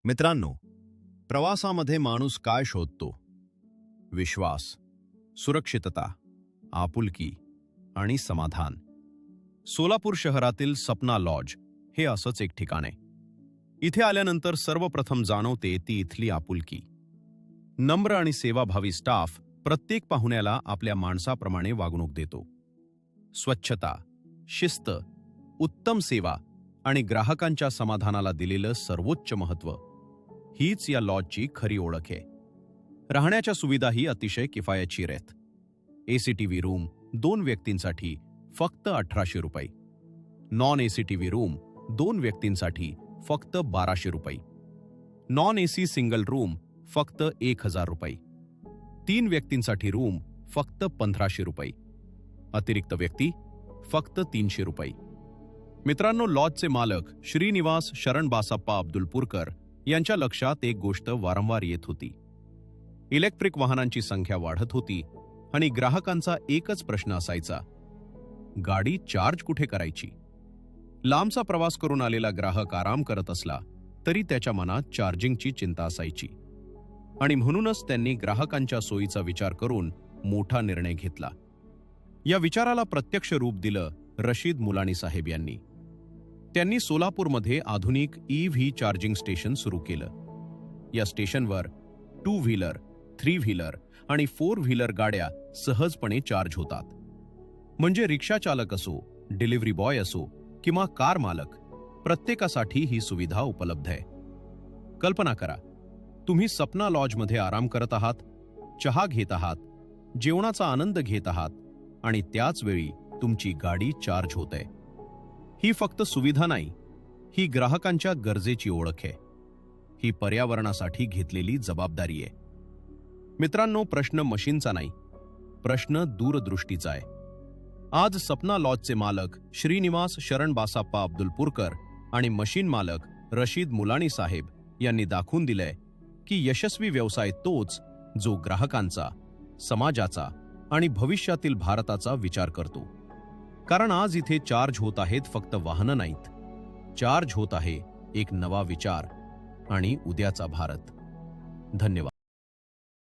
मित्रांनो, प्रवासामध्ये माणूस काय शोधतो? विश्वास, सुरक्षितता, आपुलकी आणि समाधान. सोलापूर शहरातील सपना लॉज हे असंच एक ठिकाण आहे. इथे आल्यानंतर सर्वप्रथम जाणवते ती इथली आपुलकी. नम्र आणि सेवाभावी स्टाफ प्रत्येक पाहुण्याला आपल्या माणसाप्रमाणे वागणूक देतो. स्वच्छता, शिस्त, उत्तम सेवा आणि ग्राहकांच्या समाधानाला दिलेलं सर्वोच्च महत्त्व हीच या लॉजची खरी ओळख आहे. राहण्याच्या सुविधाही अतिशय किफायतशीर आहेत. एसीटीव्ही रूम 2 व्यक्तींसाठी फक्त 1800 रुपये, नॉन एसीटीव्ही रूम 2 व्यक्तींसाठी फक्त 1200 रुपये, नॉन एसी सिंगल रूम फक्त 1000 रुपये, 3 व्यक्तींसाठी रूम फक्त 1500 रुपये, अतिरिक्त व्यक्ती फक्त 300 रुपये. मित्रांनो, लॉजचे मालक श्रीनिवास शरण बासप्पा अब्दुलपूरकर यांच्या लक्षात एक गोष्ट वारंवार येत होती. इलेक्ट्रिक वाहनांची संख्या वाढत होती आणि ग्राहकांचा एकच प्रश्न असायचा, गाडी चार्ज कुठे करायची? लांबचा प्रवास करून आलेला ग्राहक आराम करत असला तरी त्याच्या मनात चार्जिंगची चिंता असायची. आणि म्हणूनच त्यांनी ग्राहकांच्या सोयीचा विचार करून मोठा निर्णय घेतला. या विचाराला प्रत्यक्ष रूप दिलं रशीद मुलानी साहेब यांनी. त्यांनी सोलापूरमध्ये आधुनिक EV चार्जिंग स्टेशन सुरू केलं. या स्टेशनवर 2 व्हीलर, 3 व्हीलर आणि 4 व्हीलर गाड्या सहजपणे चार्ज होतात. म्हणजे रिक्षा चालक असो, डिलिव्हरी बॉय असो किंवा कार मालक, प्रत्येकासाठी ही सुविधा उपलब्ध आहे. कल्पना करा, तुम्ही सपना लॉजमध्ये आराम करत आहात, चहा घेत आहात, जेवणाचा आनंद घेत आहात आणि त्याच वेळी तुमची गाडी चार्ज होते. ही फक्त सुविधा नाही, ही ग्राहकांच्या गरजेची ओळख आहे. ही पर्यावरणासाठी घेतलेली जबाबदारी आहे. मित्रांनो, प्रश्न मशीनचा नाही, प्रश्न दूरदृष्टीचा आहे. आज सपना लॉजचे मालक श्रीनिवास शरण बासप्पा अब्दुलपूरकर आणि मशीन मालक रशीद मुलानी साहेब यांनी दाखवून दिलंय की यशस्वी व्यवसाय तोच जो ग्राहकांचा, समाजाचा आणि भविष्यातील भारताचा विचार करतो. कारण आज इथे चार्ज होत आहेत फक्त वाहनं नाहीत, चार्ज होत आहे एक नवा विचार आणि उद्याचा भारत. धन्यवाद.